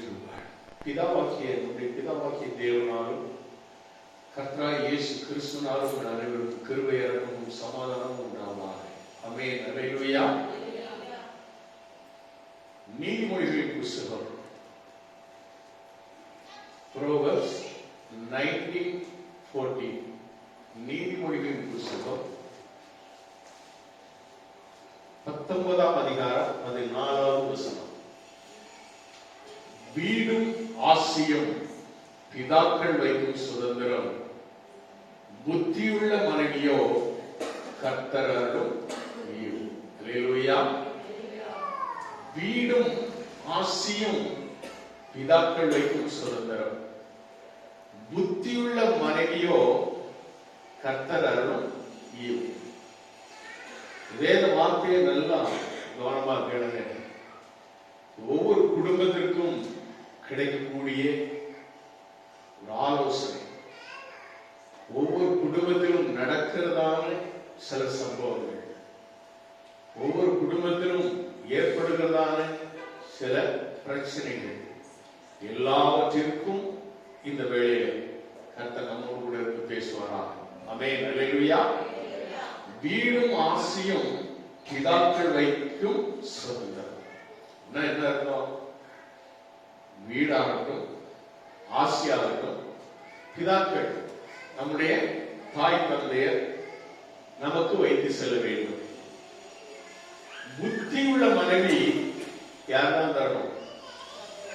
நம்முடைய பிதாவாகிய தேவனாலும் கர்த்தராகிய இயேசு கிறிஸ்துவினாலும் உங்கள் அனைவருக்கும் கிருபை இரக்கமும் சமாதானமும் உண்டாவதாக. ஆமென். அல்லேலூயா. நீதிமொழிகளின் புத்தகம் Proverbs 19:14. நீதிமொழிகளின் புத்தகம் 19ஆம் அதிகாரம் 14வது வசனம். வீடும் ஆசியும் பிதாக்கள் வைக்கும் சுதந்திரம், புத்தியுள்ள மனைவியோ கர்த்தர் அருளும் ஈவு. அல்லேலூயா. வீடும் ஆசியும் பிதாக்கள் வைக்கும் சுதந்திரம், புத்தியுள்ள மனைவியோ கர்த்தர் அருளும் ஈவு. வேத வார்த்தையை நல்லா கவனமா கேளுங்க. ஒவ்வொரு குடும்பத்திற்கும் கிடைக்கக்கூடிய ஒரு ஆலோசனை, ஒவ்வொரு குடும்பத்திலும் நடக்கிறதான சில சம்பவங்கள், ஒவ்வொரு குடும்பத்திலும் ஏற்படுகிறதான சில பிரச்சனைகள், எல்லாவற்றிற்கும் இந்த வேளையில் கர்த்தர் நம்மோடு கூட இருந்து பேசுவாராக. ஆமென். அல்லேலூயா. வீடும் ஆசியும் பிதாக்கள் வைக்கும் சுதந்திரம். என்ன அர்த்தம்? வீடாகட்டும் ஆசியாகட்டும், பிதாக்கள் நம்முடைய தாய் தந்தையர் நமக்கு வைத்து செல்ல வேண்டும். புத்தி உள்ள மனைவி யார்தான் தரணும்?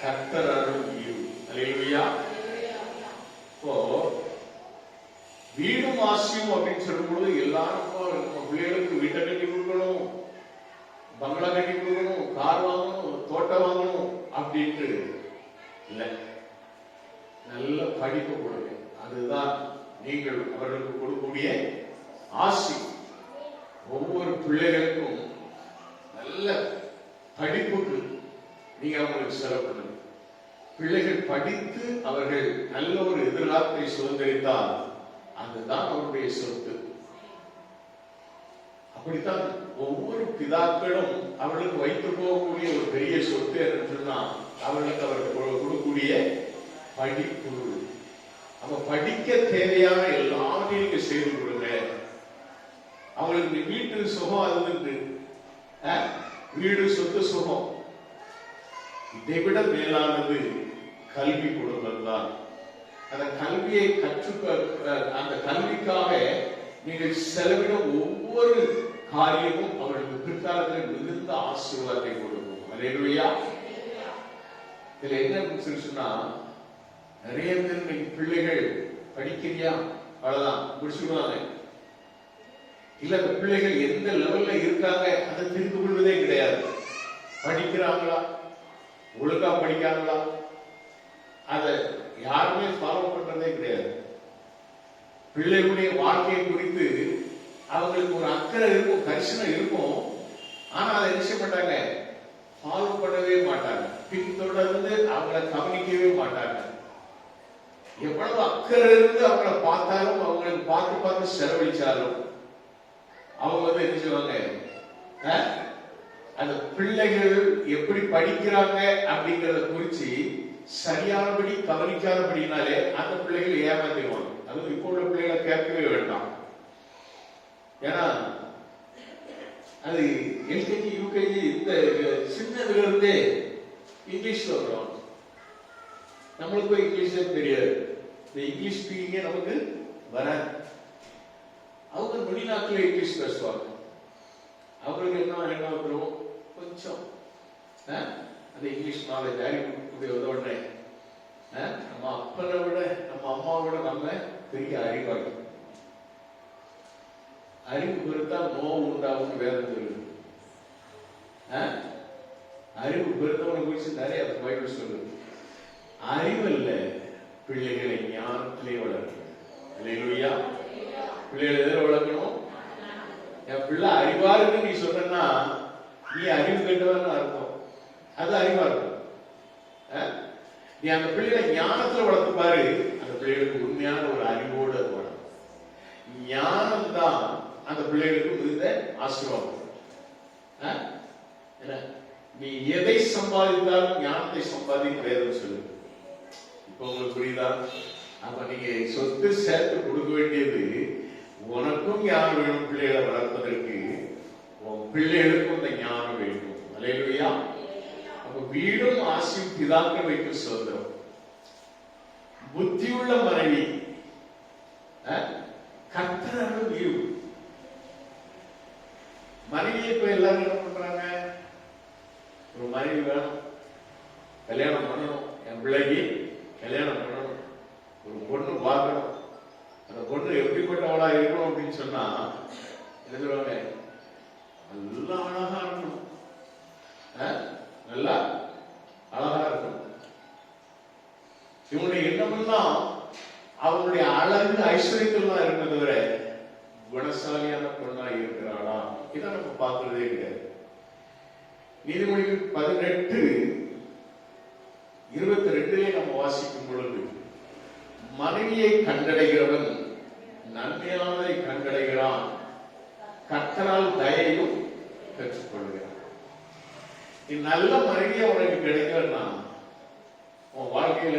கர்த்தர் அருளும் ஈவு. அல்லேலூயா. இப்போ வீடும் ஆசியும் அப்படின்னு சொல்லும்போது எல்லாருக்கும் பிள்ளைகளுக்கு வீட்டை கட்டி கொடுக்கணும், பங்களா கட்டி கொடுக்கணும், கார் வாங்கணும், தோட்டம் வாங்கணும் அப்படின்ட்டு இல்லை. நல்ல படிப்பு கொடுங்க. அதுதான் நீங்கள் அவர்களுக்கு கொடுக்கக்கூடிய ஆசி. ஒவ்வொரு பிள்ளைகளுக்கும் நல்ல படிப்புக்கு நீங்க அவங்களுக்கு செலவு பண்ணுங்க. பிள்ளைகள் படித்து அவர்கள் நல்ல ஒரு எதிர்காலத்தை சுதந்திரித்தால் அதுதான் அவருடைய சொத்து. அப்படித்தான் ஒவ்வொரு பிதாக்களும் அவர்களுக்கு வைத்து போகக்கூடிய ஒரு பெரிய சொத்து என்று சொன்னால் அவர்களுக்கு அவர்கள் கொடுக்கக்கூடிய படிப்பு. அவங்க படிக்க தேவையான எல்லாத்தையும் நீங்க செய்து கொடுங்க. அவங்களுக்கு வீட்டு சுகம், அது வீடு சொத்து சுகம், இதை விட மேலானது கல்வி கொடுப்பதுதான். அந்த கல்வியை அந்த கல்விக்காக நீங்கள் செலவிடும் ஒவ்வொரு காரியமும் அவர்களுக்கு பிற்காலத்தில் மிகுந்த ஆசீர்வாதத்தை கொடுக்கும். அல்லேலூயா. இதுல என்ன சொன்னா, நிறைய பேர் பிள்ளைகள் படிக்கிறியா அவ்வளவுதான் முடிச்சுடுவாங்க. இல்ல, அந்த பிள்ளைகள் எந்த லெவல்ல இருக்காங்க அதை தெரிந்து கொள்வதே கிடையாது. படிக்கிறாங்களா, ஒழுங்கா படிக்காங்களா, அதை யாருமே ஃபாலோ பண்றதே கிடையாது. பிள்ளைகளுடைய வாழ்க்கையை குறித்து அவங்களுக்கு ஒரு அக்கறை இருக்கும், கரிசனை இருக்கும். ஆனா அதை என்ன செய்ய மாட்டாங்க, ஃபாலோ பண்ணவே மாட்டாங்க, பின்தொடர்ந்து அவங்களை கவனிக்கவே மாட்டாங்க. எவ்வளவு அக்கறை இருந்து அவங்களை பார்த்தாலும், அவங்களுக்கு பார்த்து பார்த்து செலவழிச்சாலும் அவங்க என்ன செய்வாங்க, அந்த பிள்ளைகள் எப்படி படிக்கிறாங்க அப்படிங்கறத குறிச்சு சரியானபடி கவனிக்காதபடினாலே அந்த பிள்ளைகள் ஏமாத்திடுவாங்க. அதுவும் இப்போ உள்ள பிள்ளைகளை கேட்கவே வேண்டாம். ஏன்னா அது எல்கேஜி யூகேஜி இந்த சின்னதுல இருந்தே இங்கிலீஷ்ல வருவாங்க. நம்மளுக்கு இங்கிலீஷே தெரியாது. இந்த இங்கிலீஷ் ஸ்பீக்கிங்கே நமக்கு வராது. அவங்க வெளிநாட்டுல இங்கிலீஷ் பேசுவாங்க. அவங்களுக்கு என்ன வந்துடும், கொஞ்சம் அந்த இங்கிலீஷ் நாலேஜ் அறிவு உடனே நம்ம அப்பனை விட நம்ம அம்மாவை விட நம்ம பெரிய அறிவாளி. அறிவு பெருத்தா நோவு உண்டாகும் வேதம் சொல்லுது. அறிவு பெருத்தவனை குறித்து நிறைய பைபிள் சொல்லுது. அறிவு இல்ல, பிள்ளைகளை ஞானத்திலே வளர்க்கணும். அல்லேலூயா. பிள்ளைகளை எதிர வளர்க்கணும். என் பிள்ளை அறிவா இருக்கு நீ சொன்னா நீ அறிவு கெட்டவன்னு அர்த்தம். அது அறிவா இருக்கும். நீ அந்த பிள்ளைகளை ஞானத்துல வளர்த்து பாரு, அந்த பிள்ளைகளுக்கு உண்மையான ஒரு அறிவோடு அது வளரும். ஞானம் தான் அந்த பிள்ளைகளுக்கு மிகுந்த ஆசீர்வாதம். நீ எதை சம்பாதித்தாலும் ஞானத்தை சம்பாதிக்க வேதம் சொல்லு. இப்ப உங்களுக்கு புரியுதா? அப்ப நீங்க சொத்து சேர்த்து கொடுக்க வேண்டியது உனக்கும் ஞானம் வேணும். பிள்ளைகளை வளர்ப்பதற்கு உன் பிள்ளைகளுக்கும் இந்த ஞானம் வேண்டும். அல்லேலூயா. அப்ப வீடும் ஆசியும் பிதாக்கள் வைக்கும் சுதந்திரம். புத்தியுள்ள மனைவி கர்த்தரோடு ஈவு. மனைவியை இப்ப எல்லாரும் என்ன பண்றாங்க? ஒரு மனைவி வேணும், கல்யாணம் பண்ணணும், என் பிள்ளைக்கு கல்யாணம் பண்ணணும், ஒரு பொண்ணு பார்க்கணும், அந்த பொண்ணு எப்படிப்பட்டவளா இருக்கணும் அப்படின்னு சொன்னா என்ன சொல்லுவாங்க? நல்லா அழகா இருக்கணும், நல்லா அழகா இருக்கணும். இவனுடைய எண்ணமெல்லாம் அவனுடைய அழகு ஐஸ்வர்யத்தில் தான் இருக்கிறத தவிர குணசாலியான பொண்ணா இருக்கிறாளா இதான் நம்ம பார்க்கிறதே கிடையாது. நீதிமொழிகள் 18:22 நம்ம வாசிக்கும் பொழுது, மனைவியை கண்டடைகிறவன் நன்மையானதை கண்டடைகிறான், கர்த்தரால் தயையும் பெற்றுக்கொள்கிறான். நீ நல்ல மனைவியா உனக்கு கிடைக்கலன்னா உன் வாழ்க்கையில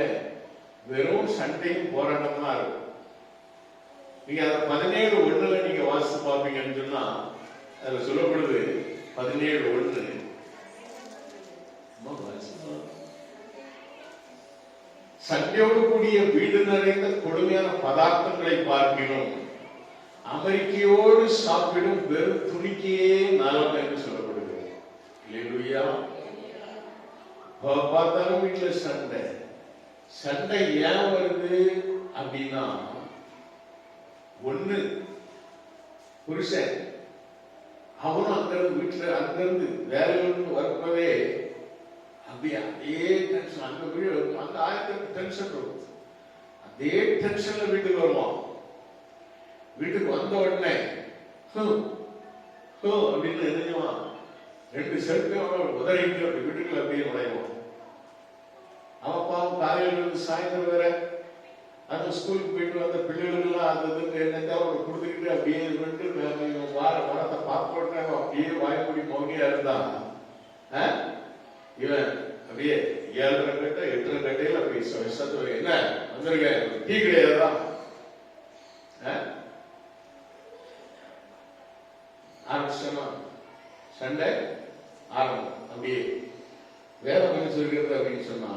வெறும் சண்டையும் போராட்டம் தான் இருக்கும். நீங்க அதை 17:1 நீங்க வாசித்து பார்ப்பீங்கன்னு சொன்னா அதுல சொல்லப்படுது 17:1 சண்டையோடு கூடிய வீடு நிறைந்த கொடுமையான பதார்த்தங்களை பார்க்கிறோம், அமெரிக்கையோடு சாப்பிடும் வெறும் துணிக்கையே நலம் என்று சொல்லப்படுது. அல்லேலூயா. பார்த்தாலும் வீட்டுல சண்டை. சண்டை ஏன் வருது அப்படின்னா, ஒண்ணு புருஷன் அவனும் அங்கிருந்து வீட்டுல அங்கிருந்து வேலையிலிருந்து வரப்பவே அப்படியே அதே டென்ஷன், அங்க அந்த 1000 டென்ஷன் இருக்கும், அதே டென்ஷன்ல வீட்டுக்கு வருவான். வீட்டுக்கு வந்த உடனே அப்படின்னு நினைஞ்சுவான், 2 செல்ஃபையும் உதறிட்டு அப்படி வீட்டுக்குள்ள அப்படியே நுழைவான். அவன் பாவம் காலையில இருந்து சாயந்தரம் வேற அந்த ஸ்கூலுக்கு போயிட்டு வந்த பிள்ளைகளுக்கெல்லாம் அது என்னத்தை அவனுக்கு கொடுத்துக்கிட்டு அப்படியே விட்டு வாரத்தை பார்க்க அப்படியே வாய்மொழி மௌனியா இருந்தான். இவன் அப்படியே 7:30 கட்ட 8:30 கட்டையில் அப்படி என்ன வந்திருக்க டீ கிடையாதுதான் ஆரம்பிச்சோன்னா சண்டை ஆரம்பம். அப்படியே வேதம் என்ன சொல்கிறது அப்படின்னு சொன்னா,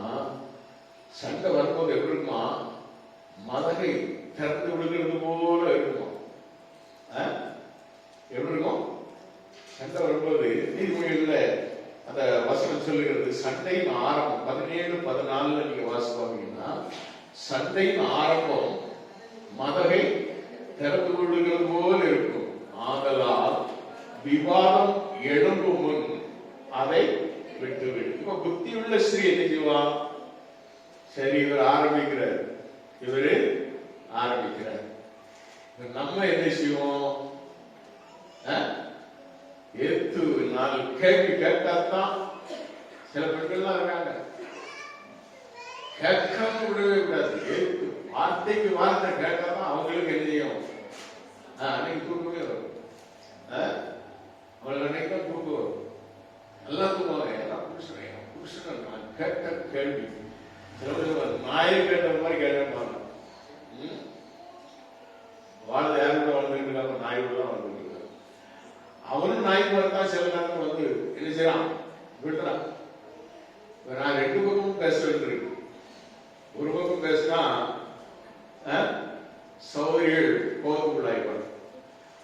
சண்டை வரும்போது எப்படி இருக்குமா? மதகை திறந்து விடுகிறது போல இருக்குமா? எப்படி இருக்கும்? சண்டை வரும்போது நீதிமொழிகள்ல அந்த வசனம் சொல்லுகிறது, சண்டையின் ஆரம்பம் 17:14 நீங்க வாசிப்பாங்கன்னா, சண்டையின் ஆரம்பம் மதகை திறந்து விடுகிறது போல இருக்கும், ஆதலால் விவாதம் எழும்பும் முன் அதை விட்டு விட்டு. இப்ப புத்தியுள்ள ஸ்ரீ என்ன செய்வா? சரி, இவர் ஆரம்பிக்கிறார், நம்ம என்ன செய்வோம்? எடுத்து 4 கேள்வி கேட்டாத்தான். சில பெண்கள்லாம் இருக்காங்க, கேட்காம விடவே கூடாது. எடுத்து வார்த்தைக்கு வார்த்தை கேட்டாதான் அவங்களுக்கு என்ன செய்யும்? அன்னைக்கு தூக்கமே வரும். அவங்களுக்கு அன்னைக்கு தான் தூக்கம் வரும். நல்லா தூங்குவாங்க. எல்லாம் புருஷன் கேட்ட கேள்வி நாயை கேட்ட மாதிரி கேட்பாங்க. வாழ்ந்த யாரு கூட வாழ்ந்துட்டு இருக்காங்க? நாயோட தான் வாழ்ந்துட்டு இருக்காங்க. அவனும் நாய்க்கு வரதான் சில நேரம் வந்து என்ன செய்யறான்? விட்டுறான். நான் 2 பக்கமும் பேச வேண்டியிருக்கு. ஒரு பக்கம் பேசினா சௌரியல் கோபத்துக்குள்ளாய்ப்பார்.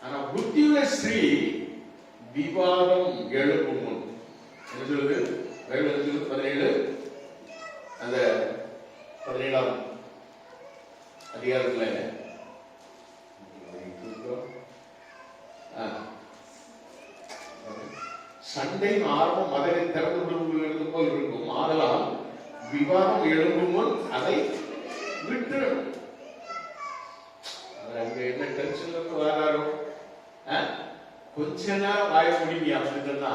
ஆனா புத்தியுள்ள ஸ்ரீ விவாதம் எழுப்பும் முன் என்ன சொல்லுது? 17 அந்த 17ஆம் அதிகாரத்துல சண்டையின் ஆர்வம் மதனை திறந்து விடுவது போல் இருக்கும், ஆதலால் விவாதம் எழும்பும் முன் அதை விட்டுறணும். அங்க என்ன டென்ஷன்ல இருந்து வராரோ கொஞ்ச நேரம் வாய முடிங்க அப்படின்னா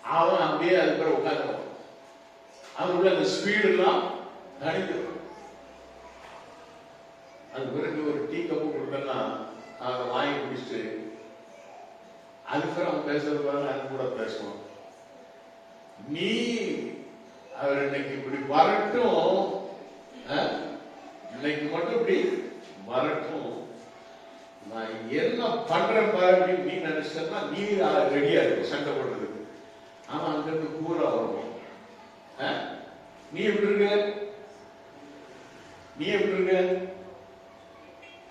அவன் அப்படியே அது பேர் உட்காந்துருவான். அதுக்குள்ள அந்த ஸ்பீடு எல்லாம் தனிக்கும். அது பிறகு ஒரு டீ கப்பு கொடுத்தா அதை வாங்கி குடிச்சுட்டு அதுக்கப்புறம் அவன் பேசுறது அது கூட பேசுவான். நீ அவர் இன்னைக்கு இப்படி வரட்டும், இன்னைக்கு மட்டும் இப்படி வரட்டும், நான் என்ன பண்றேன் பாரு அப்படின்னு நீ நினைச்சா நீ ரெடியா இருக்கு சண்டை போடுறதுக்கு. ஆனா அங்கிருந்து கூறா வரும். நீ எப்படி இருக்க, நீ எப்படி இருக்க,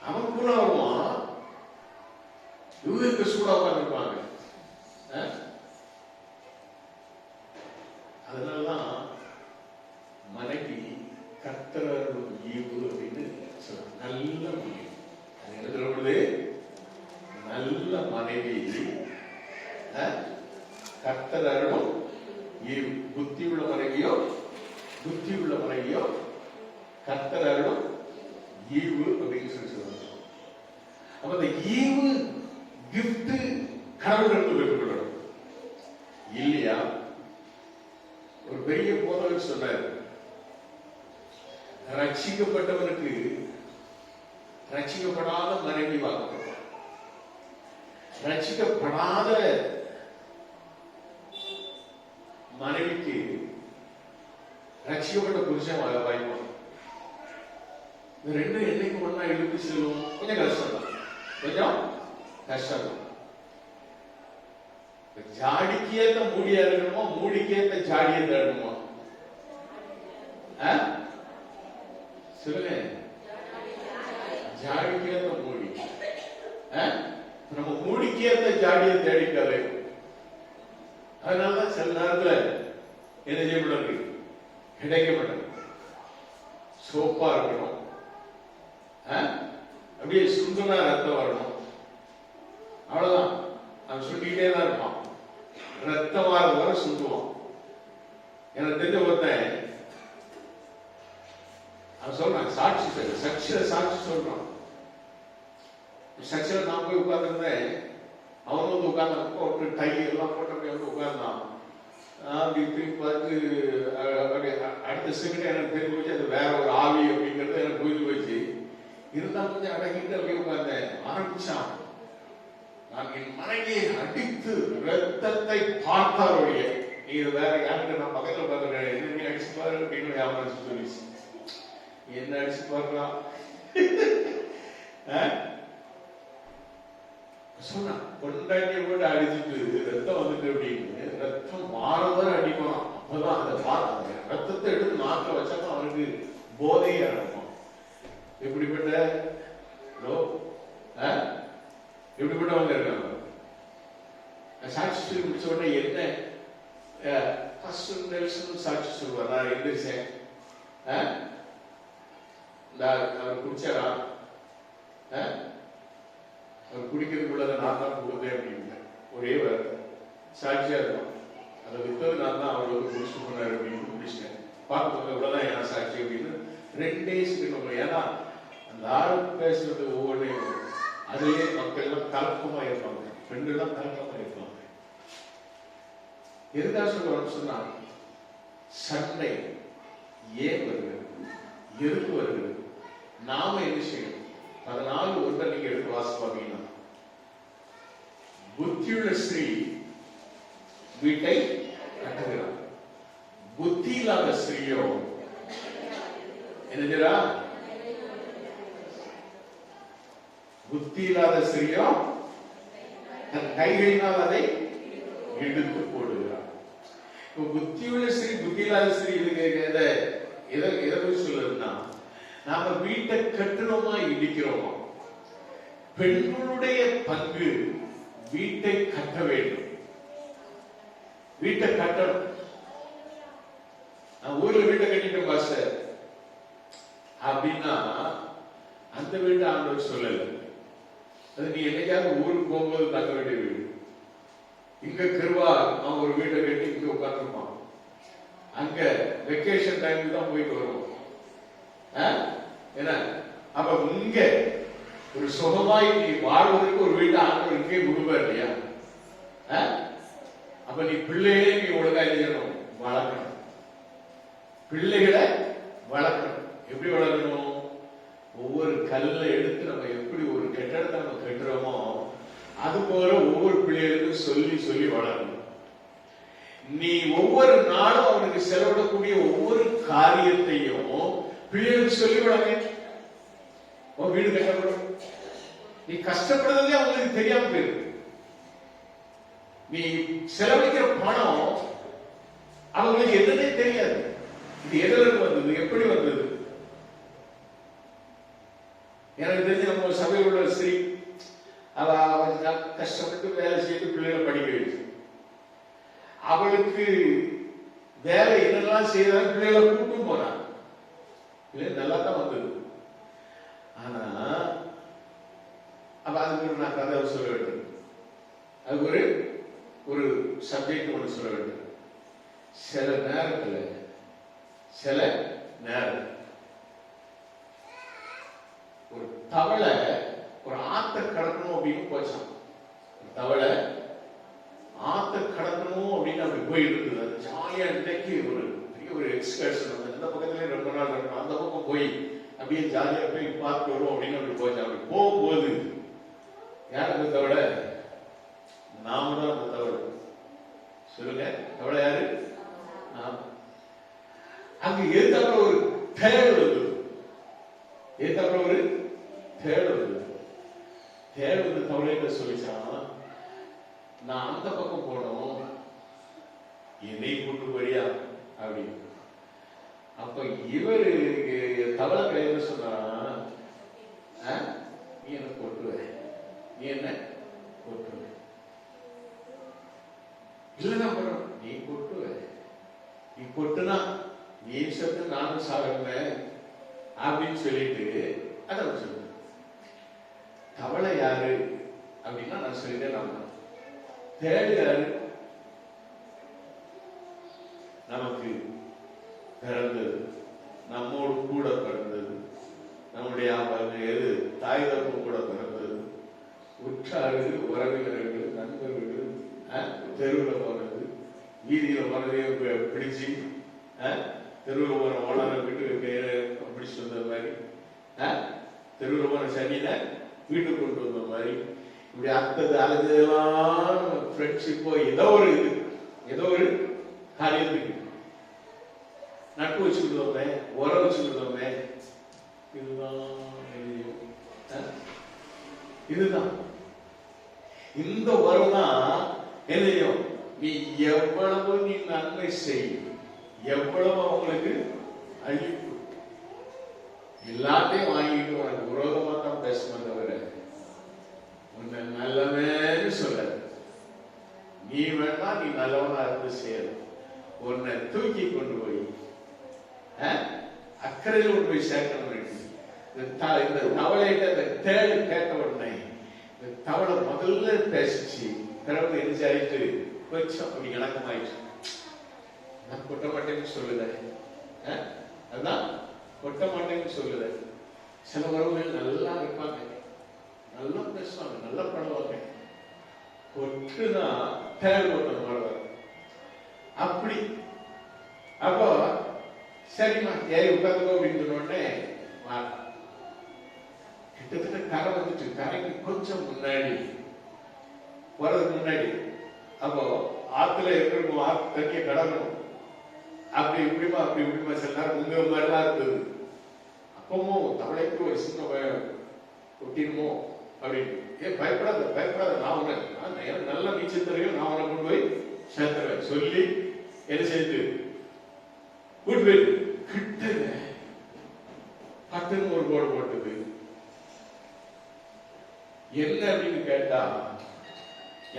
அவன் கூறா வருவான், இவங்க சூடா உட்காந்துருப்பாங்க. அதனாலதான் மனைவி கர்த்தரும் ஈவு அப்படின்னு சொல்ல நல்ல மனைவி. அது எழுதுறது நல்ல மனைவி கர்த்தரும் ஈவு. புத்தி உள்ள மனைவியோ, புத்தி உள்ள மனைவியோ கர்த்தரும் ஈவு அப்படின்னு சொல்லி சொல்லுவாங்க. அப்ப அந்த ஈவு கிஃப்ட் கடவுளுக்கு பெற்றுக்கொள்ளணும் இல்லையா? ஒரு பெரிய போதகர் சொன்னார், ரட்சிக்கப்பட்டவனுக்கு ரட்சிக்கப்படாத மனைவி வாங்கப்பட்டார், ரட்சிக்கப்படாத மனைவிக்கு ரட்சிக்கப்பட்ட புருஷன் வாய்ப்பான். இந்த ரெண்டும் என்னைக்கு ஒன்னா இழுத்து செல்லும்? கொஞ்சம் கஷ்டம் தான், கொஞ்சம் கஷ்டம் தான். ஜாடிக்கு ஏத்த மூடியா இருக்கணுமா, மூடிக்கு ஏத்த ஜாடியை தேடணுமா? சொல்லுங்க. ஜாடிக்கு ஏத்த மூடி. நம்ம மூடிக்கு ஏத்த ஜாடியை தேடிக்காது. அதனாலதான் சில நேரத்துல என்ன செய்யப்படாது, கிடைக்கப்பட்டது சோப்பா இருக்கணும், அப்படியே சுந்தனா ரத்தம் வரணும், அவ்வளவுதான். அவன் சுண்டிக்கிட்டே தான் இருப்பான், ரத்தம் வாரது வர சுண்டுவான். எனக்கு தெரிஞ்ச ஒருத்தன் அவன் சொல்றான், சாட்சி சாட்சி சொல்றான். சர்ச்சில் நான் போய் உட்கார்ந்துருந்தேன், அவன் வந்து உட்கார்ந்து போட்டு டை எல்லாம் போட்டு வந்து உட்கார்ந்தான். அப்படி திரும்பி பார்த்து அடுத்த செகண்ட் எனக்கு தெரிஞ்சு போச்சு அது வேற ஒரு ஆவி அப்படிங்கிறது எனக்கு புரிஞ்சு போச்சு. இருந்தா கொஞ்சம் அடங்கிட்டு அப்படியே உட்கார்ந்தேன். ஆரம்பிச்சான், நான் என் மனைவியை அடித்து ரத்தத்தை பார்த்தாருடைய, நீ இது வேற யாருக்கு நான் பக்கத்தில் பார்த்துருக்கேன், என்ன நீ அடிச்சு பாரு அப்படின்னு வியாபாரம் சொல்லிச்சு. என்ன அடிச்சு பாருலாம் சொன்னா, பொண்டாட்டியை போட்டு அடிச்சுட்டு ரத்தம் வந்துட்டு அப்படின்னு ரத்தம் மாறவரை அடிக்கணும். அப்பதான் அந்த ரத்தத்தை எடுத்து நாக்க வச்சாதான் அவனுக்கு போதையா இருக்கும். எப்படிப்பட்ட எப்படிப்பட்டவங்க இருக்காங்க. சாட்சி சொல்லி முடிச்ச உடனே என்ன சாட்சி சொல்லுவார், நான் எந்திரிச்சேன், அவர் குடிச்சாரா, அவர் குடிக்கிறதுக்குள்ளதை நான் தான் கொடுத்தேன் அப்படின்னு ஒரே வார்த்தை சாட்சியா இருக்கும். அதை வித்தது நான் தான், அவர் வந்து குடிச்சு போனார் அப்படின்னு குடிச்சிட்டேன். பார்க்க இவ்வளவுதான் என் சாட்சி அப்படின்னு 2 days இருக்கணும். ஏன்னா அந்த ஆள் பேசுறது ஒவ்வொன்றையும் அதுலயே மக்கள் எல்லாம் கலக்கமா இருப்பாங்க, பெண்கள் எல்லாம் கலக்கமா இருப்பாங்க. எதுக்காக சொல்லுவான்னு சொன்னா, சண்டை ஏன் வருகிறது, எதுக்கு வருகிறது, நாம என்ன செய்யணும்? 14:1 நீங்க எடுத்து வாசிப்பாங்கன்னா, புத்தியுள்ள ஸ்திரீ வீட்டை கட்டுகிறார், புத்தி இல்லாத ஸ்திரீயோ என்னதுரா, புத்தி இல்லாத ஸ்திரீயோ தன் கைகளினால் அதை எடுத்து போடுகிறார். இப்போ புத்தியுள்ள ஸ்திரீ புத்தி இல்லாத ஸ்திரீ எதை போய் சொல்லுதுன்னா, நாம வீட்டை கட்டுறோமா இடிக்கிறோமா? பெண்களுடைய பங்கு வீட்டை கட்ட வேண்டும், வீட்டை கட்டணும். நான் ஊர்ல வீட்டை கட்டிட்டேன் பாஸ்டர் அப்படின்னா அந்த வீட்டை ஆண்டவர் சொல்லல. அது நீ என்னைக்காவது ஊருக்கு போகும்போது தங்க வேண்டிய வீடு. இங்க கிருவா அவன் ஒரு வீட்டை கட்டி இங்க உட்கார்ந்துருப்பான், அங்க வெக்கேஷன் டைமுக்கு தான் போயிட்டு வருவோம். என்ன அப்ப இங்க ஒரு சுகமாய் நீ வாழ்வதற்கு ஒரு வீட்டை ஆண்டவர் இங்கே கொடுப்பார் இல்லையா? அப்ப நீ பிள்ளைகளே நீ ஒழுங்கா எழுதணும், வளர்க்கணும், பிள்ளைகளை வளர்க்கணும். எப்படி வளர்க்கணும்? ஒவ்வொரு கல்லை எடுத்து நம்ம எப்படி ஒரு கட்டடத்தை நம்ம கட்டுறோமோ அது போல ஒவ்வொரு பிள்ளைகளுக்கும் சொல்லி சொல்லி வளர்க்கணும். நீ ஒவ்வொரு நாளும் அவனுக்கு செலவிடக்கூடிய ஒவ்வொரு காரியத்தையும் பிள்ளைகளுக்கு சொல்லிவிடாங்க. உன் வீடு கட்டப்படும், நீ கஷ்டப்படுறதே அவங்களுக்கு தெரியாம போயிரு. நீ செலவழிக்கிற பணம் அவங்களுக்கு எதுனே தெரியாது. இது எதுல இருந்து வந்தது, எப்படி வந்தது? எனக்கு தெரிஞ்ச நம்ம சபையில் உள்ள ஸ்ரீ அவ கஷ்டப்பட்டு வேலை செய்து பிள்ளைகளை படிக்க வச்சு, அவளுக்கு வேலை என்னெல்லாம் செய்யறாங்க பிள்ளைகளை கூட்டும் போனான். பிள்ளைகள் நல்லா தான் வந்தது. ஆனா அப்ப அதுக்கு நான் கதை சொல்ல வேண்டும், அதுக்கு ஒரு சப்ஜெக்ட் ஒன்று சொல்ல வேண்டும். சில நேரம் ஒரு தவளை ஒரு ஆத்த கடக்கணும் அப்படின்னு போச்சான். தவளை ஆத்த கடக்கணும் அப்படின்னு அப்படி போயிட்டு இருக்குது. அது ஜாலியா இன்னைக்கு ஒரு எக்ஸ்கர்ஷன், அந்த பக்கத்துல ரொம்ப நாள் இருக்கணும், அந்த பக்கம் போய் அப்படியே ஜாலியா போய் பார்த்து வருவோம் அப்படின்னு அப்படி போச்சான். அப்படி போகும்போது யார் அந்த தவளை? நாம தான் அந்த தவளை. சொல்லுங்க, தவளை யாரு? அங்க எதிர்த்தாப்புல ஒரு தேடு வருது. எதிர்த்தாப்புல ஒரு தேடு வருது. தேடு வந்து தவளைகிட்ட சொல்லிச்சான், நான் அந்த பக்கம் போனோம், என்னை கூட்டு போறியா அப்படின்னு. அப்ப இவரு தவளை கையில சொன்னா, நீ என்ன கொட்டுவ, நீ என்ன கொட்டுவ, இல்லைன்னா போறோம், நீ கொட்டுவ, நீ கொட்டுனா நீ சொத்து நானும் சாப்பிடுவேன் அப்படின்னு சொல்லிட்டு அதை சொல்லு. தவளை யாரு அப்படின்னா நான் சொல்லிட்டேன். நம்ம தேடு யாரு? நமக்கு பிறந்தது, நம்மோடு கூட பிறந்தது, நம்முடைய எது தாய் தப்பு கூட பிறந்தது, உற்றாறு உறவினர்கள் நண்பர்கள், தெருவில் போனது, வீதியில போனதே பிடிச்சு தெருவில் போன ஓனரை வீட்டுக்கு பிடிச்சு வந்த மாதிரி, தெருவில் போன சனியில வீட்டுக்கு கொண்டு வந்த மாதிரி, இப்படி அத்தது அழுதெல்லாம் ஃப்ரெண்ட்ஷிப்போ ஏதோ ஒரு காரியத்துக்கு நட்பு வச்சுக்கிட்டோமே, உரம் வச்சுக்கிட்டோமே, இதுதான் இந்த உரம் தான். என்னையும் நீ எவ்வளவு நீ நன்மை செய்யும், எவ்வளவு அவங்களுக்கு அழிப்பு, எல்லாத்தையும் வாங்கிட்டு உனக்கு விரோதமா தான் பேசணும் தவிர உன்னை நல்லவன்னு சொல்ல. நீ வேணா நீ நல்லவனா இருந்து செய்யணும். உன்னை தூக்கி கொண்டு போய் அக்கறையில் கொண்டு போய் சேர்க்கணும். இந்த தவளையிட்ட இந்த தேடு கேட்ட உடனே இந்த தவளை முதல்ல பேசிச்சு, பிறகு எரிஞ்சாயிட்டு கொஞ்சம் அப்படி இணக்கமாயிடுச்சு. நான் கொட்ட மாட்டேன்னு சொல்லுத, அதுதான் கொட்ட மாட்டேன்னு சொல்லுத. சில உறவுகள் நல்லா இருப்பாங்க, நல்லா பேசுவாங்க, நல்லா படுவாங்க, கொட்டுனா தேடு கொட்டணும் வருவாங்க. அப்படி அப்போ சரிம்மா ஏறி உட்காந்துக்கோ அப்படின்னு சொன்ன உடனே கிட்டத்தட்ட கரை வந்துட்டு, கரைக்கு கொஞ்சம் முன்னாடி போறதுக்கு முன்னாடி அப்போ ஆத்துல இருக்கணும், ஆத்து தண்ணிய கடக்கணும், அப்படி இப்படிமா சில நேரம் உங்க மாதிரிலாம் இருந்தது. அப்பவும் தவளைக்கு ஒரு சின்ன பயம், கொட்டிடுமோ அப்படின்னு. பயப்படாத நான் உன்னை நல்லா நீச்சல் தெரியும், நான் உன்னை கொண்டு போய் சேர்த்துறேன் சொல்லி என்ன செய்து கூட்டு போயிட்டு கிட்ட பட்டுன்னு ஒரு போர்டு போட்டது. என்ன அப்படின்னு கேட்டா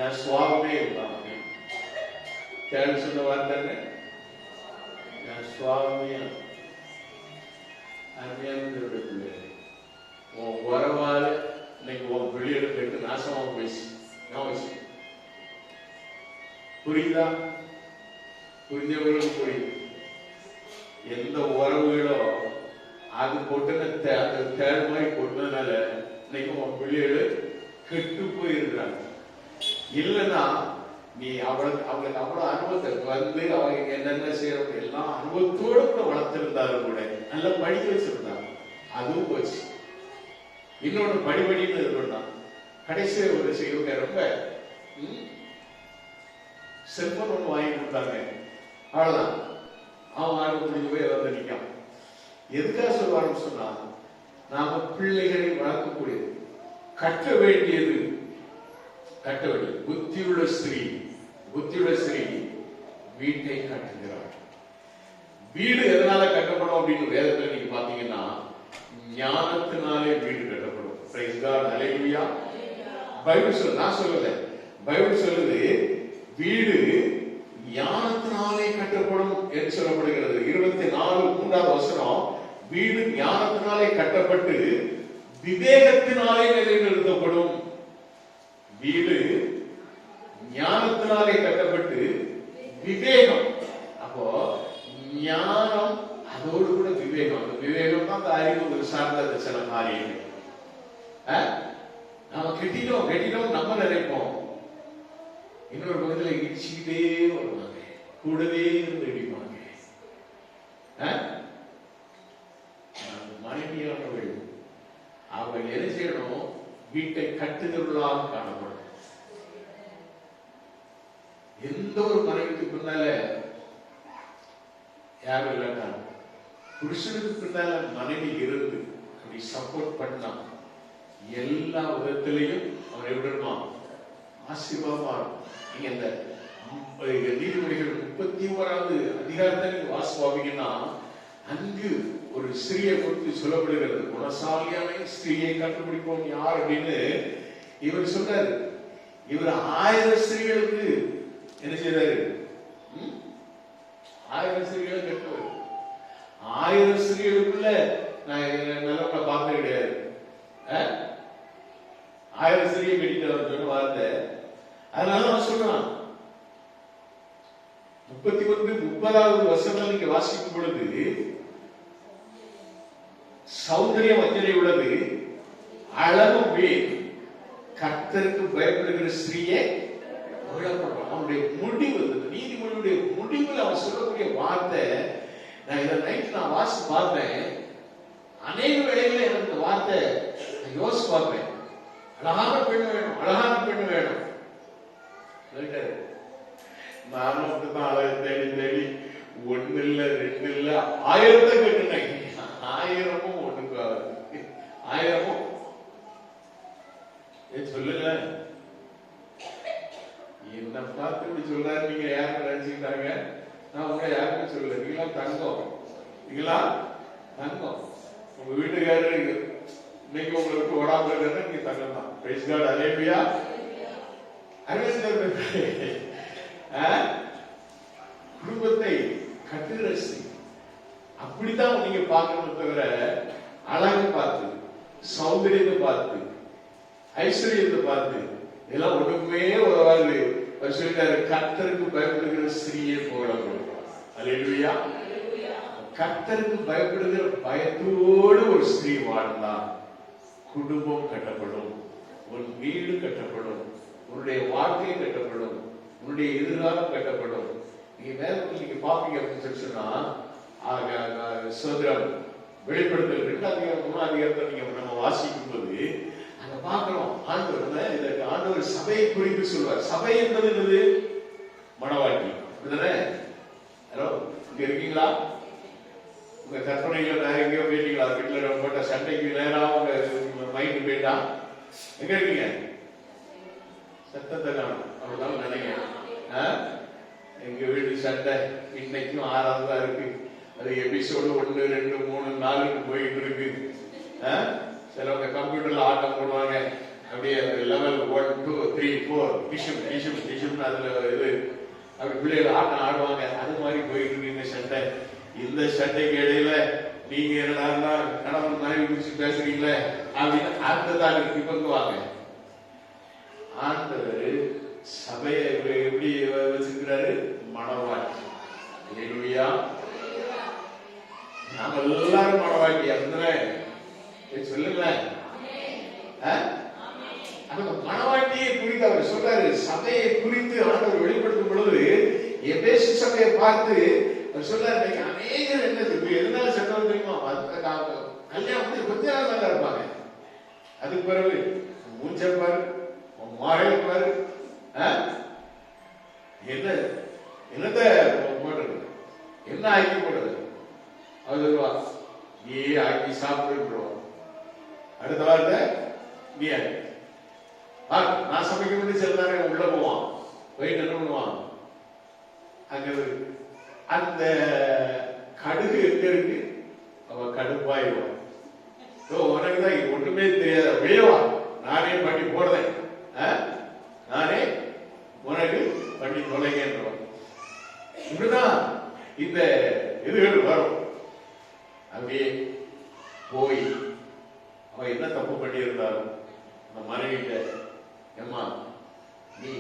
என் சுவாபமே இருந்தான். தேடு சொன்ன வார்த்தை என் சுவாபமே. அருமையான பிள்ளை, உன் உறவால இன்னைக்கு உன் பிள்ளையோட கேட்டு நாசமா போயிடுச்சு. புரியுதா? புரிஞ்சவர்களும் புரியுது. எந்த உறவுகளோ அது கொட்டுன தேடு மாதிரி கொட்டினதுனால இன்னைக்கு உன் பிள்ளைகள் கெட்டு போயிருக்கிறாங்க. இல்லைன்னா நீ அவளுக்கு அவ்வளவு அனுபவத்தை வந்து அவங்க என்னென்ன செய்யறது எல்லாம் அனுபவத்தோடு கூட வளர்த்திருந்தாலும் கூட நல்லா படிக்க வச்சிருந்தாங்க, அதுவும் போச்சு. இன்னொன்னு படிப்படின்னு இருக்கணும். கடைசி ஒரு செய்வங்க ரொம்ப செல்போன் ஒன்று வாங்கி கொடுத்தாங்க, அவ்வளவுதான். அவன் ஆடு முடிஞ்சு போய் வந்து நிற்கான். எதுக்காக சொல்லுவாருன்னு சொன்னா, நாம பிள்ளைகளை வளர்க்கக்கூடியது, கட்ட வேண்டியது, கட்ட வேண்டியது. புத்தியுள்ள ஸ்திரீ வீட்டை கட்டுகிறார். வீடு எதனால கட்டப்படும் அப்படின்னு வேதத்துல நீங்க பாத்தீங்கன்னா, ஞானத்தினாலே வீடு கட்டப்படும். பிரைஸ் காட், ஹல்லேலூயா. பைபிள் சொல்லுது, நான் சொல்லல, பைபிள் சொல்லுது வீடு ஞானத்தினாலே கட்டப்படும் என்று சொல்லப்படுகிறது. 24:3 வசனம், வீடு ஞானத்தினாலே கட்டப்பட்டு விவேகத்தினாலே நிலைநிறுத்தப்படும். வீடு ஞானத்தினாலே கட்டப்பட்டு விவேகம். அப்போ ஞானம் அதோடு கூட விவேகம். அந்த விவேகம் தான் அந்த அறிவு சார்ந்த சில காரியங்கள். நாம கெட்டினோம் நம்ம நினைப்போம், இன்னொரு பக்கத்தில் இடிச்சுக்கிட்டே வருவாங்க, கூடவே இருந்து இடிப்பாங்க. மனைவியானவள் அவள் என்ன செய்யணும்? வீட்டை கட்டுதலாக காணப்படும். எந்த ஒரு மனைவிக்கு பின்னால யாரும் இல்லைன்னா, புருஷனுக்கு பின்னால மனைவி இருந்து அப்படி சப்போர்ட் பண்ணா எல்லா விதத்திலையும் அவர் எப்படிமா ஆசீர்வாதமா இருக்கும். நீங்க இந்த நீதிமொழிகள் 31வது அதிகாரத்தை நீங்க வாசிப்பாங்கன்னா, அங்கு ஒரு ஸ்திரியை குறித்து சொல்லப்படுகிறது. குணசாலியான ஸ்திரியை கண்டுபிடிப்போம் யார் அப்படின்னு இவர் சொல்றாரு. இவர் 1000 ஸ்திரீகளுக்கு என்ன செய்யறாரு? 1000 ஸ்திரீகளை கட்டுவார். 1000 ஸ்திரீகளுக்குள்ள நான் நல்லவங்களை பார்க்க கிடையாது. 1000 ஸ்திரீயை கட்டிட்டு சொன்ன வார்த்தை. அதனால நான் சொல்றான், 31-30வது வசனத்தில் நீங்க வாசிக்கும் பொழுது, சௌந்தரியம் வஞ்சனை உள்ளது, அழகும் வீண், கர்த்தருக்கு பயப்படுகிற ஸ்திரீயே புகழப்படுவான். அவனுடைய முடிவு, நீதிமொழியுடைய முடிவில் அவன் சொல்லக்கூடிய வார்த்தை, நான் இதை நைட் நான் வாசித்து பார்த்தேன். அநேக வேளைகளில் எனக்கு இந்த வார்த்தை யோசிச்சு பார்ப்பேன். அழகான பெண் வேணும், அழகான பெண் வேணும். நானும் அப்படித்தான் அழகு தேடி தேடி 1 இல்ல 2 இல்ல 1000 கட்டுனேன். 1000மும் ஒண்ணுக்கு ஆகுது. 1000மும் சொல்லுங்க. என்ன பார்த்து இப்படி சொல்றாரு, நீங்க யாரும் நினைச்சுக்கிட்டாங்க? நான் உங்க யாருமே சொல்லல. நீங்களா தங்கம், நீங்களா தங்கம். உங்க வீட்டுக்காரரு இன்னைக்கு உங்களுக்கு உடம்பு இருக்கிறது, நீங்க தங்கம் தான். பிரைஸ் காட், ஹல்லேலூயா. குடும்பத்தை கட்டுகிற அப்படித்தான் நீங்க பார்க்கணும். தவிர அழகு பார்த்து, சௌந்தரியத்தை பார்த்து, ஐஸ்வர்யத்தை பார்த்து இதெல்லாம் ஒண்ணுமே உதவாது. சொல்லிட்டாரு, கர்த்தருக்கு பயப்படுகிற ஸ்திரீயே புகழப்படும். ஹல்லேலூயா. கர்த்தருக்கு பயப்படுகிற பயத்தோடு ஒரு ஸ்திரீ வாழ்ந்தா குடும்பம் கட்டப்படும், உன் வீடு கட்டப்படும், உன்னுடைய வாழ்க்கை கட்டப்படும், உன்னுடைய எதிர்காலம் கட்டப்படும். நீங்க வேதத்தில் நீங்க பாப்பீங்க அப்படின்னு சொன்னா, சோதரம் வெளிப்படுத்தல் 2ஆம் அதிகாரம் 3ஆம் அதிகாரத்தை நீங்க நம்ம வாசிக்கும் போது அங்க பாக்குறோம், ஆண்டவர் இதற்கு ஆண்டவர் சபையை குறித்து சொல்வார். சபை என்பது என்னது? மணவாட்டி. அப்படிதானே? ஹலோ, இங்க இருக்கீங்களா? உங்க கற்பனையில வேற எங்கேயோ போயிட்டீங்களா? வீட்டுல போட்ட சண்டைக்கு நேரம் உங்க மைண்ட் போயிட்டா எங்க இருக்கீங்க? சத்தத்தை காணும். அப்படிதான் நினைக்கிறேன். எங்க வீட்டு சண்டை இன்னைக்கும் 6ஆவதா இருக்கு. அது எபிசோடு 1, 2, 3, 4 போயிட்டு இருக்கு. சிலவங்க கம்ப்யூட்டர்ல ஆட்டம் போடுவாங்க. அப்படியே லெவல் 1, 2, 3, 4 டிஷம் அதுல இது அப்படி பிள்ளைகள் ஆட்டம் ஆடுவாங்க. அது மாதிரி போயிட்டு இருக்கு இந்த சண்டை. இந்த சண்டைக்கு இடையில நீங்க என்னடா கணவன் மனைவி குறிச்சு பேசுறீங்களே அப்படின்னு அடுத்ததாக பங்குவாங்க. ஆண்டவர் சபையை எப்படி வச்சிருக்கிறாரு? மணவாட்டி. ஹல்லேலூயா. நாம எல்லாரும் மணவாட்டி. அப்படிதானே? சொல்லுங்க. மணவாட்டியை குறித்து அவர் சொல்றாரு. சபையை குறித்து ஆண்டவர் வெளிப்படுத்தும் பொழுது எபேசு சபையை பார்த்து அவர் சொல்றாரு, அநேகர் என்ன எதனால சட்டம் தெரியுமா? கல்யாணம் கொஞ்ச நாள் நல்லா இருப்பாங்க. அதுக்கு பிறகு மூஞ்சப்பாரு, மாறப்பாரு, என்ன என்னத்த போடுறது, என்ன ஆக்கி போடுறது? அவர் சொல்லுவா, நீ ஆக்கி சாப்பிடுவோம். அடுத்த வாரத்தை நீ நான் சமைக்க வேண்டிய சில நேரம் உள்ள போவான், போயிட்டு என்ன பண்ணுவான், அங்க அந்த கடுகு எங்க இருக்கு, அவன் கடுப்பாயிடுவான். உனக்குதான் இது ஒண்ணுமே தெரியாத விளைவா, நானே பண்ணி போடுறேன், நானே உனக்கு பண்ணி தொலைங்கன்றவன். இப்படிதான் இந்த இதுகள் வரும். அப்படியே போய் அவன் என்ன தப்பு பண்ணியிருந்தாலும் அந்த மனைவிட்ட, ஏம்மா நீ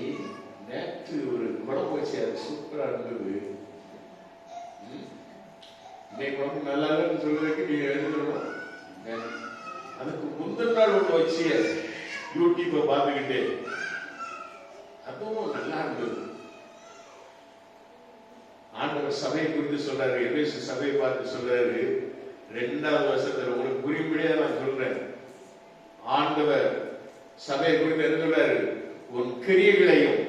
நேற்று ஒரு குழம்பு வச்சு அது சூப்பரா இருந்தது, இன்னைக்கு குழம்பு நல்லா இருக்குன்னு சொல்றதுக்கு நீ எழுதணும், அதுக்கு முந்தின நாள் ஒன்று வச்சு யூடியூப்பை பார்த்துக்கிட்டு அதுவும் நல்லா இருந்தது. ஆண்டவர் சபையை குறித்து சொல்றாரு, எபேசு சபையை பார்த்து சொல்றாரு, 2வது வருஷத்துல உங்களுக்கு புரியும்படியா நான் சொல்றேன். ஆண்டவர் சபையை குறித்து என்ன சொல்றாரு, உன் கிரியைகளையும்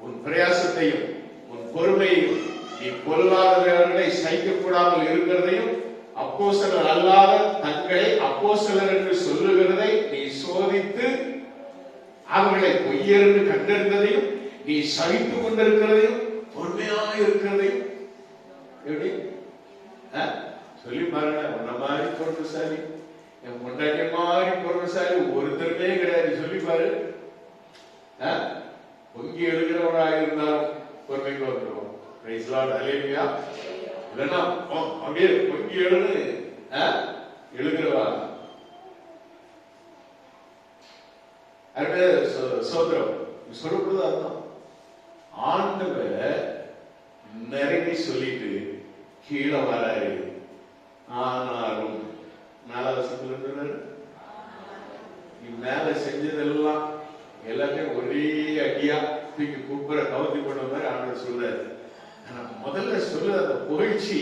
உன் பிரயாசத்தையும் உன் பொறுமையையும் நீ பொல்லாதவர்களை சகிக்கக்கூடாமல் இருக்கிறதையும் அப்போஸ்தலர் அல்லாத தங்களை அப்போஸ்தலர் என்று சொல்லுகிறதை நீ சோதித்து அவர்களை பொய்யர் என்று கண்டறிந்ததையும் நீ சகித்துக் கொண்டிருக்கிறதையும் பொறுமையாக இருக்கிறதையும் எப்படி சொல்லி பாருங்க. உன்ன மாதிரி பொறுமைசாலி, என் முன்னாடி மாதிரி பொறுமைசாலி ஒருத்தருமே கிடையாது. சொல்லி பாரு. பொங்கி எழுகிறவராக இருந்தாலும் பொறுமைக்கு வந்துடுவோம். இல்லைன்னா அப்படியே பொங்கி எழுது எழுகிறவா சோதரம் சொல்லப்படுது. அதுதான் ஆண்டவர் நிறைய சொல்லிட்டு கீழே வராரு. ஆனாலும் 4வது வசனத்துல நீ மேல செஞ்சதெல்லாம் எல்லாமே ஒரே அடியா தூக்கி குப்புற கவர்த்தி போட்ட மாதிரி ஆண்டவர் சொல்றாரு. ஆனா முதல்ல சொல்ல அந்த புகழ்ச்சி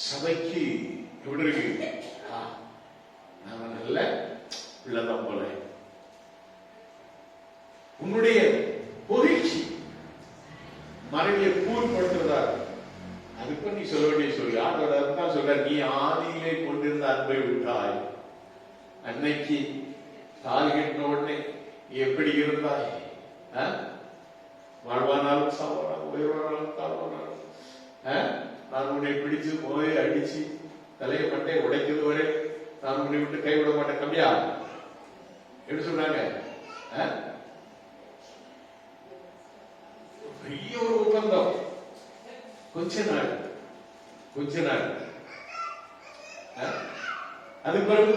சபைக்கு எப்படி இருக்கு, நாம நல்ல பிள்ளைதான் போல. உன்னுடைய புகழ்ச்சி மனைவியை கூர்படுத்துறதா, அதுக்கு நீ சொல்ல வேண்டிய சொல்லி ஆண்டவர் தான் சொல்ற, நீ ஆதியிலே கொண்டிருந்த அன்பை விட்டாய். அன்னைக்கு தாலி கட்டின உடனே எப்படி இருந்தாய், வாழ்வானாலும் சாவானாலும் உயர்வானாலும் தாழ்வானாலும் நான் உன்னை பிடிச்சு போய் அடிச்சு தலையை மட்டை உடைக்கிறது வரை நான் உன்னை விட்டு கைவிட மாட்டேன். கம்மியா எப்படி சொல்றாங்க, பெரிய ஒரு ஒப்பந்தம். கொஞ்ச நாள் அதுக்கு பிறகு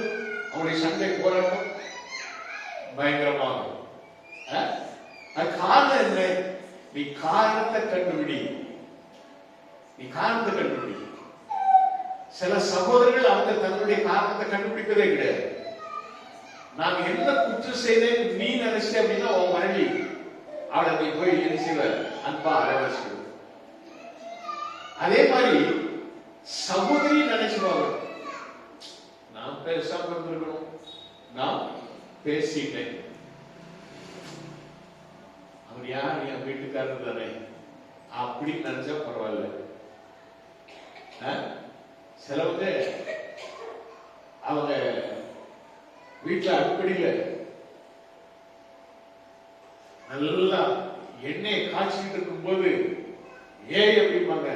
அவனுடைய சண்டை போராட்டம் பயங்கரமாக. அது காரணம் என்ன, நீ காரணத்தை கண்டுபிடி. சில சகோதரர்கள் அவங்க தன்னுடைய காரணத்தை கண்டுபிடிப்பதே கிடையாது. நான் என்ன குற்றம் செய்தேன் நீ நினைச்ச அப்படின்னா உன் மனைவி அவளை நீ போய் என்ன செய்வ, அன்பா அரவணைச்சு. அதே மாதிரி சகோதரி நினைச்சுவாங்க, நான் பேசாம இருந்திருக்கணும், நான் பேசிட்டேன், அவர் யார் என் வீட்டுக்காரர் தானே அப்படின்னு நினைச்சா பரவாயில்ல. சிலவங்க அவங்க வீட்டுல அடுப்படியில நல்லா எண்ணெயை காய்ச்சிட்டு இருக்கும் போது ஏய் அப்படிம்பாங்க,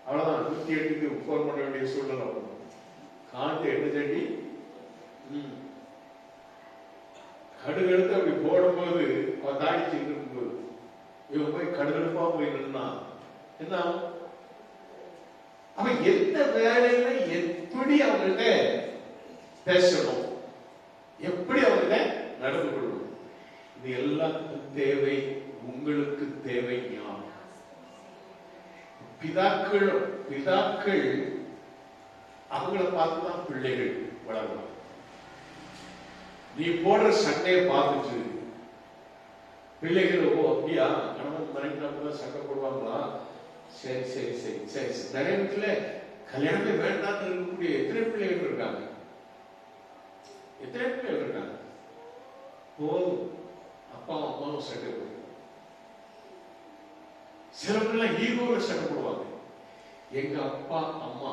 அவ்வளவுதான் 108க்கு போன் பண்ண வேண்டிய சூழ்நிலை. காஞ்ச எண்ணெய் சட்டி கடுகு எடுத்து அப்படி போடும்போது அவன் தாடிச்சுட்டு இருக்கும்போது இவன் போய் கடுகடுப்பா போய் நின்னா என்ன, அவன் எந்த வேலையில எப்படி அவங்கள்ட்ட பேசணும், எப்படி அவங்கள்ட்ட நடந்து கொள்ளணும், இது எல்லாத்துக்கும் தேவை, உங்களுக்கு தேவை ஞானம். பிதாக்கள் அவங்கள பார்த்துதான் பிள்ளைகள் வளரணும். நீ போடுற சண்டையை பார்த்துட்டு பிள்ளைகள் ஓ அப்படியா கணவன் மனைவினா சண்டை போடுவாங்களா, சரி சரி சரி சரி. நிறைய வீட்டுல கல்யாணமே வேண்டாம்னு இருக்கக்கூடிய எத்தனை பிள்ளைகள் இருக்காங்க, போதும் அப்பாவும் அம்மாவும் சண்டை போடுவோம். சிலவங்கெல்லாம் ஈகோல சண்டை போடுவாங்க. எங்க அப்பா அம்மா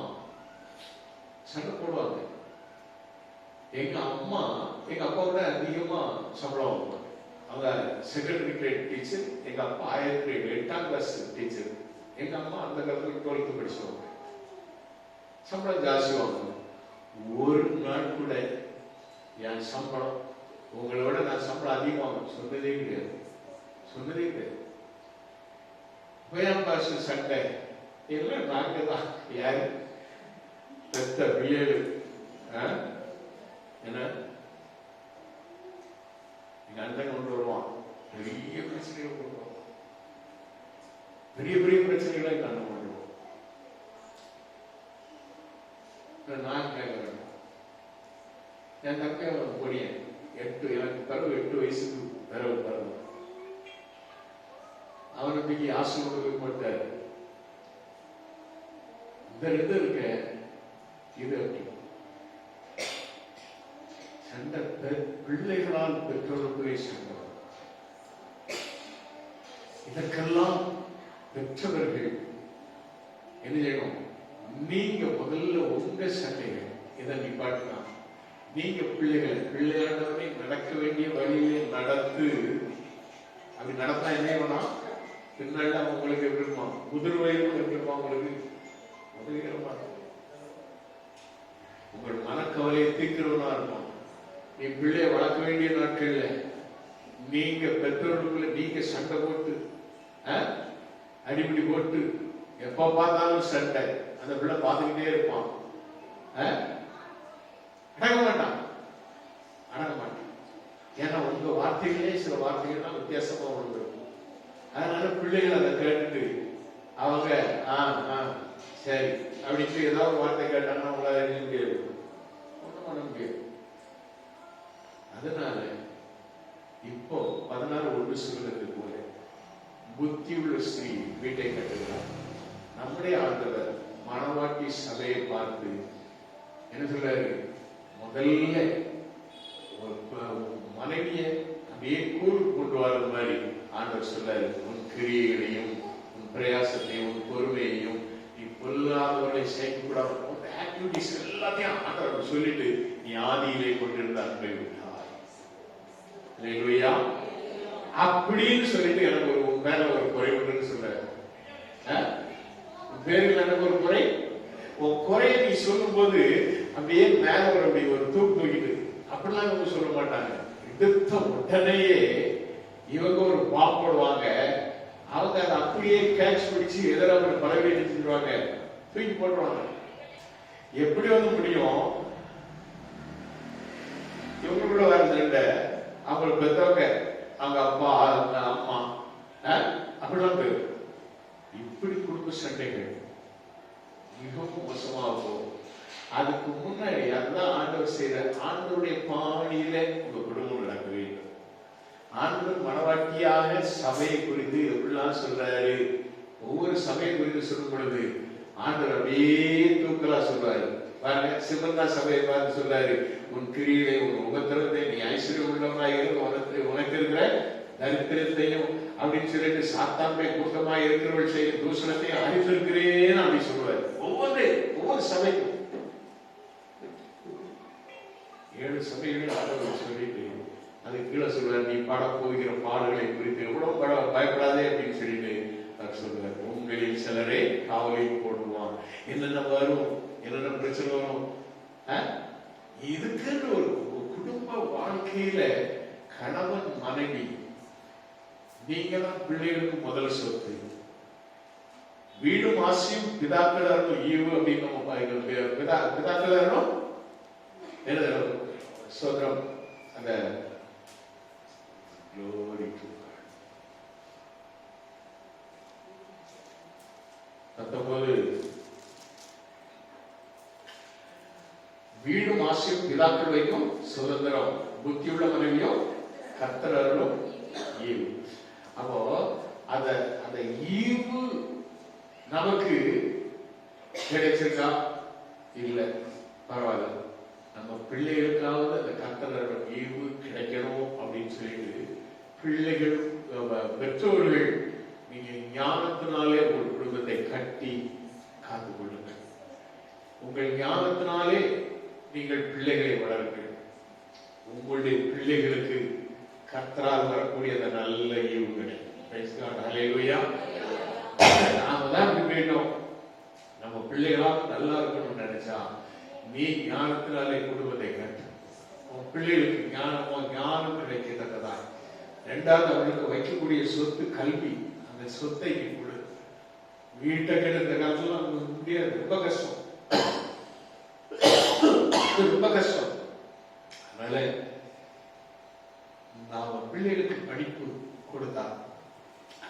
சண்டை போடுவாங்க. எங்க அப்பா விட அதிகமா சம்பளம் வாங்குவாங்க. அவங்க செகண்டரி கிரேட் டீச்சர், எங்க அப்பா 1000 கிரேட் 8ஆம் கிளாஸ் டீச்சர். எங்க அம்மா அந்த காலத்துல 12th படிச்சவங்க. சம்பளம் ஜாஸ்தி வாங்குவாங்க. ஒரு நாள் கூட என் சம்பளம் உங்களை விட நான் சம்பளம் அதிகமாக சொன்னதே கிடையாது. பாசு சண்டை எல்லாம் நாங்க தான். யாரு பெத்த பிள்ளைகள் என்ன எங்க அண்ணன் கொண்டு வருவான். பெரிய பிரச்சனைகள் கொண்டு வருவான். பெரிய பிரச்சனைகளை எங்க அண்ணன் கொண்டு வருவோம். நான் கேட்கிறேன். என் தக்க பொடியன் எனக்கு பிறகு 8 வயசுக்கு பிறகு அவனை தூக்கி ஆசிரியர் போட்டாரு. இந்த இருக்க இது சண்டை பிள்ளைகளால் பெற்றோருக்குள்ளே சண்டை. இதற்கெல்லாம் பெற்றவர்கள் என்ன செய்யணும்? நீங்க முதல்ல உங்க சண்டைகள் இதை நிப்பாட்டினா நீங்க பிள்ளையானவரை நடக்க வேண்டிய வழியிலே நடத்து. அப்படி நடத்தா என்ன வேணா பின்னால உங்களுக்கு எப்படி இருப்பான்? முதிர் வயது இருப்பான். உங்களுக்கு உதவிகரமா உங்கள் மனக்கவலையை தீர்க்கிறவனா இருப்பான். நீ பிள்ளைய வளர்க்க வேண்டிய நாட்கள்ல நீங்க பெற்றோர்களுக்குள்ள நீங்க சண்டை போட்டு அடிப்படி போட்டு எப்ப பார்த்தாலும் சண்டை, அந்த பிள்ளை பார்த்துக்கிட்டே இருப்பான். அடங்க மாட்டான். ஏன்னா உங்க வார்த்தைகளே சில வார்த்தைகள்லாம் வித்தியாசமா வந்துடும். அதனால பிள்ளைகள் அதை கேட்டுட்டு அவங்க சரி அப்படின்னு ஏதாவது வார்த்தை கேட்டாங்கன்னா அவங்களால எழுத முடியாது, ஒண்ணும் பண்ண முடியாது. அதனால இப்போ 16:1 சொல்லுறது போல புத்தி உள்ள ஸ்ரீ வீட்டை கட்டுகிறார். நம்முடைய ஆண்டவர் மணவாட்டி சபையை பார்த்து என்ன சொல்றாரு? முதல்ல மனைவிய அப்படியே கூறு கொண்டு வர மாதிரி ஆண்டவர் சொல்றாரு, உன் கிரியைகளையும் உன் பிரயாசத்தையும் உன் பொறுமையையும் நீ பொல்லாதவர்களை சேர்க்கக்கூடாது. ஆக்டிவிட்டிஸ் எல்லாத்தையும் ஆண்டவர் சொல்லிட்டு நீ ஆதியிலே கொண்டிருந்த அன்பை விட்டார் அப்படின்னு சொல்லிட்டு எனக்கு ஒரு மேல ஒரு குறை ஒன்றுன்னு சொல்றாரு. பேர்கள் எனக்கு ஒரு குறை, உன் குறையை நீ சொல்லும் போது அப்படியே மேல ஒரு தூக்கிட்டு அப்படிலாம் இவங்க சொல்ல மாட்டாங்க. எடுத்த உடனேயே இவங்க ஒரு பாப் போடுவாங்க. அவங்க அதை அப்படியே கேட்ச் பிடிச்சு எதிராக பலவை எடுத்துருவாங்க, தூக்கி போட்டுருவாங்க. எப்படி வந்து முடியும்? இவங்களுக்குள்ள வரல அவங்களுக்கு பெற்றவங்க, அவங்க அப்பா அவங்க அம்மா அப்படிலாம் பேரு. இப்படி குடும்ப சண்டைகள் மிகவும் மோசமாக போகும். அதுக்கு முன்னாடி அதுதான் ஆண்டவர் செய்யற. ஆண்டவருடைய பாணியில உங்க குடும்பம் நடக்க வேண்டும். ஆண்டவர் மனவாட்டியாக சபையை குறித்து எப்படிலாம் சொல்றாரு? ஒவ்வொரு சபையை குறித்து சொல்லும் பொழுது ஆண்டவர் அப்படியே தூக்கலா சொல்றாரு. பாருங்க, சிவந்தா சபையை பார்த்து சொல்றாரு, உன் கிரியிலே உன் உபத்திரத்தை நீ ஐஸ்வர்யம் உள்ளவனாக உனக்கு இருக்கிற தரித்திரத்தையும் அப்படின்னு சொல்லிட்டு சாத்தான்மை கூட்டமாக இருக்கிறவர்கள் செய்யும் தூஷணத்தையும் அறிந்திருக்கிறேன்னு அப்படி சொல்றாரு. ஒவ்வொரு சபைக்கும் 7 சபைகள் ஆண்டவர் சொல்லிட்டு அது கீழே சொல்றாரு, நீ பாட போகிற பாடல்களை குறித்து எவ்வளவு பயப்படாதே அப்படின்னு சொல்லிட்டு அவர் சொல்றாரு. உங்களில் சிலரை காவலில் போடுவான். என்னென்ன வரும், என்னென்ன பிரச்சனை வரும். இதுக்குன்னு ஒரு குடும்ப வாழ்க்கையில கணவன் மனைவி நீங்க தான் பிள்ளைகளுக்கு முதல் சொத்து. வீடும் ஆசையும் பிதாக்கள் அருளும் ஈவு அப்படின்னு நம்ம பிதாக்கள் அருளும் சோதரம். அந்த வீடும் ஆசையும் பிதாக்கள் வைக்கும் சுதந்திரம், புத்தியுள்ள மனைவியும் கர்த்தர் அருளும் ஈவு. அப்போ அந்த ஈவு நமக்கு கிடைச்சிருக்கா? இல்ல, பரவாயில்ல. நம்ம பிள்ளைகளுக்காவது அந்த கர்த்தர் அருளும் ஈவு கிடைக்கணும் அப்படின்னு சொல்லிட்டு பிள்ளைகள் பெற்றோர்கள் நீங்க ஞானத்தினாலே உங்கள் குடும்பத்தை கட்டி காத்துக் கொள்ளுங்கள். உங்கள் ஞானத்தினாலே நீங்கள் பிள்ளைகளை வளருங்கள். உங்களுடைய பிள்ளைகளுக்கு கர்த்தரால் வரக்கூடிய அந்த நல்ல ஈவுகளை நாம தான் வேணும். நம்ம பிள்ளைகளாக நல்லா இருக்கணும்னு நினைச்சா நீ ஞானத்தினாலே குடும்பத்தை கட்டு. உன் பிள்ளைகளுக்கு ஞானம் கிடைக்கத்தக்கதா. ரெண்டாவது, அவர்களுக்கு வைக்கக்கூடிய சொத்து கல்வி. அந்த சொத்தை நீ கொடு. வீட்டை கேட்ட இந்த காலத்துல முடியாது, ரொம்ப கஷ்டம், ரொம்ப கஷ்டம். அதனால நாம பிள்ளைகளுக்கு படிப்பு கொடுத்தா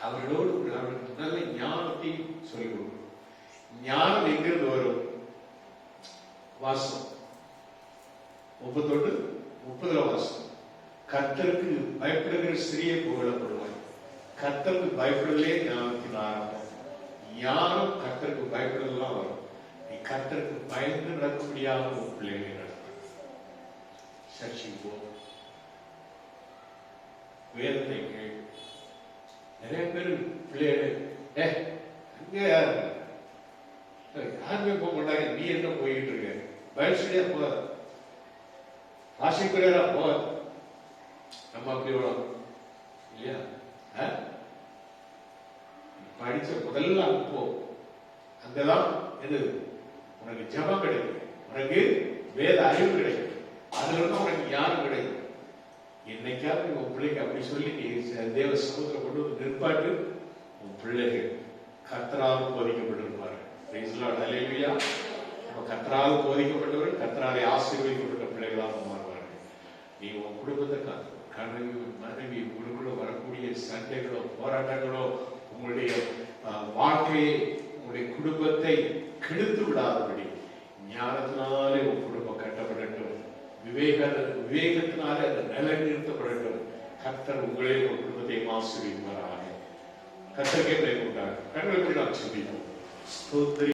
அவர்களோடு அவர்களுக்கு நல்ல ஞானத்தை சொல்லிக் கொடுக்கணும். ஞானம் எங்கிருந்து வரும்? வாசம் 31:30 வாசம். கர்த்தருக்கு பயப்படுகிற ஸ்திரியை புகழப்படுவாய். கர்த்தருக்கு பயப்படுதலே ஞானத்தின் ஆரம்பம். ஞானம் கர்த்தருக்கு பயப்படுதலாம் வரும். நீ கர்த்தருக்கு பயந்து நடக்கும்படியாக உன் பிள்ளைகளை நடக்கும். சர்ச்சைக்கு போ, வேதத்தை கேள். நிறைய பேர் பிள்ளைகள் அங்கே யாருமே போக மாட்டாங்க. நீ என்ன போயிட்டு இருக்க? பயசுடியா போத, ஆசைக்குரியரா போத. நம்ம அப்படி இல்லையா? படிச்ச முதல்ல அங்க போ. அங்கதான் என்னது உனக்கு ஜபம் கிடைக்கும், உனக்கு வேத அறிவு கிடைக்கும், அதுல இருந்து உனக்கு ஞானம் கிடைக்கும். என்னைக்காவது உன் பிள்ளைக்கு அப்படி சொல்லி நீ தேவ சமூகத்தை கொண்டு வந்து நிற்பாட்டு உன் பிள்ளைகள் கர்த்தரால் போதிக்கப்பட்டிருப்பார்கள். நம்ம கர்த்தரால் போதிக்கப்பட்டவர்கள் கர்த்தராலே ஆசீர்வதிக்கப்பட்ட பிள்ளைகளாக மாறுவார்கள். நீ உன் குடும்பத்தை காத்து, கணவி மனைவி உங்களுக்குள்ள வரக்கூடிய சண்டைகளோ போராட்டங்களோ உங்களுடைய வாழ்க்கையை உங்களுடைய குடும்பத்தை கெடுத்து விடாதபடி ஞானத்தினாலே உன் குடும்பம் கட்டப்படட்டும். விவேகத்தினாலே அது நிலைநிறுத்தப்படட்டும். கர்த்தர் உங்களே ஒரு குடும்பத்தை ஆசீர்வதிப்பாராக. கர்த்தருக்கே கொண்டார். கண்களை நாம் சிந்திப்போம்.